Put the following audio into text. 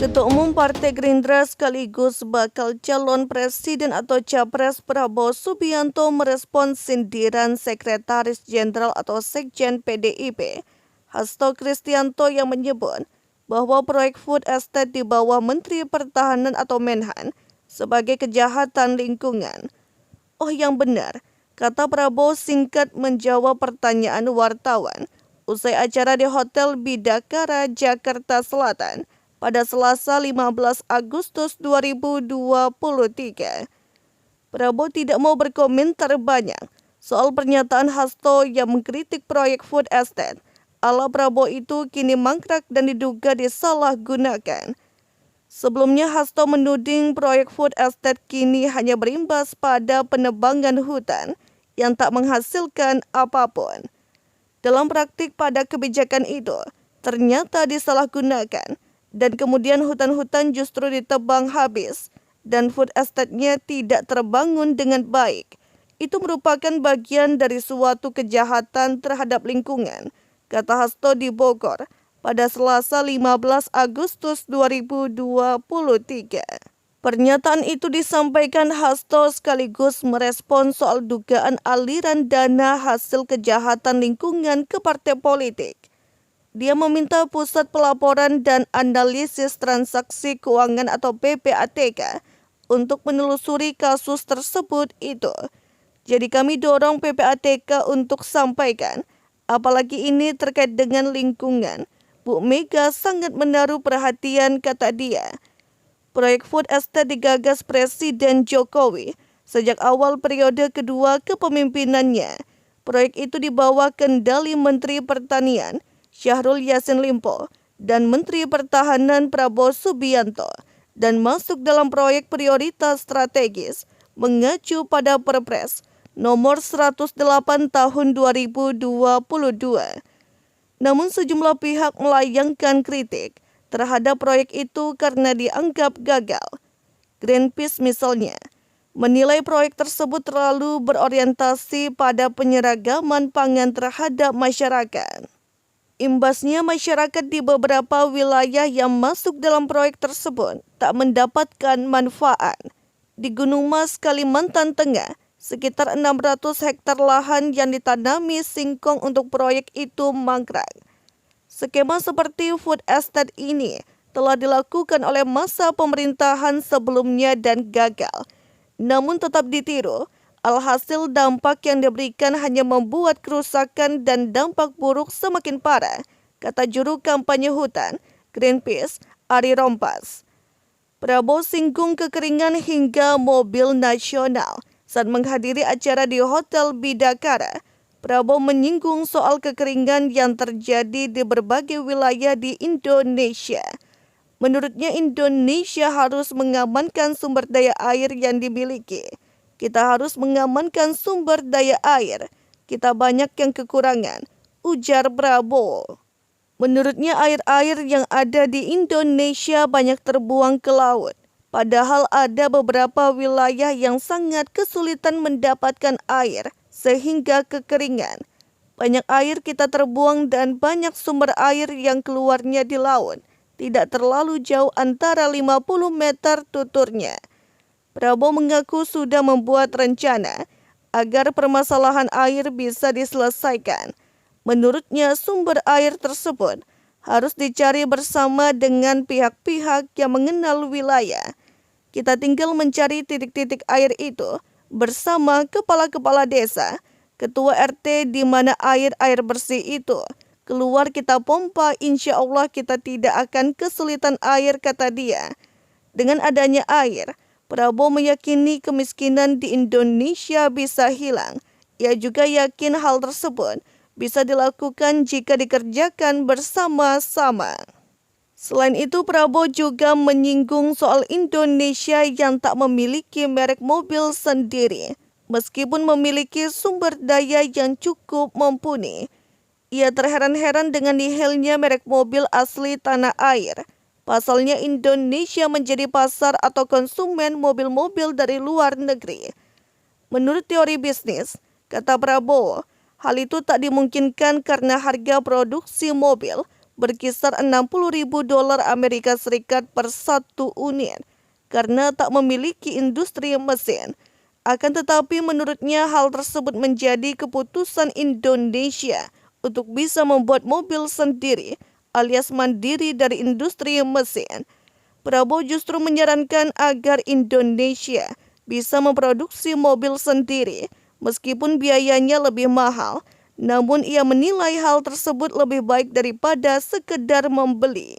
Ketua Umum Partai Gerindra sekaligus bakal calon presiden atau capres Prabowo Subianto merespon sindiran Sekretaris Jenderal atau Sekjen PDIP, Hasto Kristianto, yang menyebut bahwa proyek food estate di bawah Menteri Pertahanan atau Menhan sebagai kejahatan lingkungan. Oh, yang benar, kata Prabowo singkat menjawab pertanyaan wartawan usai acara di Hotel Bidakara, Jakarta Selatan pada Selasa 15 Agustus 2023. Prabowo tidak mau berkomentar banyak soal pernyataan Hasto yang mengkritik proyek food estate ala Prabowo itu kini mangkrak dan diduga disalahgunakan. Sebelumnya Hasto menuding proyek food estate kini hanya berimbas pada penebangan hutan yang tak menghasilkan apapun. Dalam praktik pada kebijakan itu ternyata disalahgunakan dan kemudian hutan-hutan justru ditebang habis dan food estate-nya tidak terbangun dengan baik. Itu merupakan bagian dari suatu kejahatan terhadap lingkungan, kata Hasto di Bogor pada Selasa 15 Agustus 2023. Pernyataan itu disampaikan Hasto sekaligus merespon soal dugaan aliran dana hasil kejahatan lingkungan ke partai politik. Dia meminta Pusat Pelaporan dan Analisis Transaksi Keuangan atau PPATK untuk menelusuri kasus tersebut itu. Jadi kami dorong PPATK untuk sampaikan, apalagi ini terkait dengan lingkungan. Bu Mega sangat menaruh perhatian, kata dia. Proyek food estate digagas Presiden Jokowi sejak awal periode kedua kepemimpinannya. Proyek itu dibawa kendali Menteri Pertanian Syahrul Yassin Limpo dan Menteri Pertahanan Prabowo Subianto dan masuk dalam proyek prioritas strategis mengacu pada Perpres nomor 108 tahun 2022. Namun sejumlah pihak melayangkan kritik terhadap proyek itu karena dianggap gagal. Greenpeace misalnya menilai proyek tersebut terlalu berorientasi pada penyeragaman pangan terhadap masyarakat. Imbasnya masyarakat di beberapa wilayah yang masuk dalam proyek tersebut tak mendapatkan manfaat. Di Gunung Mas, Kalimantan Tengah, sekitar 600 hektar lahan yang ditanami singkong untuk proyek itu mangkrak. Skema seperti food estate ini telah dilakukan oleh masa pemerintahan sebelumnya dan gagal, namun tetap ditiru. Alhasil dampak yang diberikan hanya membuat kerusakan dan dampak buruk semakin parah, kata juru kampanye hutan Greenpeace, Ari Rompas. Prabowo singgung kekeringan hingga mobil nasional saat menghadiri acara di Hotel Bidakara. Prabowo menyinggung soal kekeringan yang terjadi di berbagai wilayah di Indonesia. Menurutnya Indonesia harus mengamankan sumber daya air yang dimiliki. Kita harus mengamankan sumber daya air. Kita banyak yang kekurangan, ujar Prabowo. Menurutnya air-air yang ada di Indonesia banyak terbuang ke laut. Padahal ada beberapa wilayah yang sangat kesulitan mendapatkan air sehingga kekeringan. Banyak air kita terbuang dan banyak sumber air yang keluarnya di laut. Tidak terlalu jauh antara 50 meter tuturnya. Prabowo mengaku sudah membuat rencana agar permasalahan air bisa diselesaikan. Menurutnya sumber air tersebut harus dicari bersama dengan pihak-pihak yang mengenal wilayah. Kita tinggal mencari titik-titik air itu bersama kepala-kepala desa, ketua RT di mana air bersih itu keluar kita pompa, insya Allah kita tidak akan kesulitan air, kata dia. Dengan adanya air, Prabowo meyakini kemiskinan di Indonesia bisa hilang. Ia juga yakin hal tersebut bisa dilakukan jika dikerjakan bersama-sama. Selain itu, Prabowo juga menyinggung soal Indonesia yang tak memiliki merek mobil sendiri, meskipun memiliki sumber daya yang cukup mumpuni. Ia terheran-heran dengan nihilnya merek mobil asli tanah air. Pasalnya Indonesia menjadi pasar atau konsumen mobil-mobil dari luar negeri. Menurut teori bisnis, kata Prabowo, hal itu tak dimungkinkan karena harga produksi mobil berkisar 60.000 dolar Amerika Serikat per satu unit karena tak memiliki industri mesin. Akan tetapi menurutnya hal tersebut menjadi keputusan Indonesia untuk bisa membuat mobil sendiri alias mandiri dari industri mesin. Prabowo justru menyarankan agar Indonesia bisa memproduksi mobil sendiri meskipun biayanya lebih mahal. Namun ia menilai hal tersebut lebih baik daripada sekedar membeli.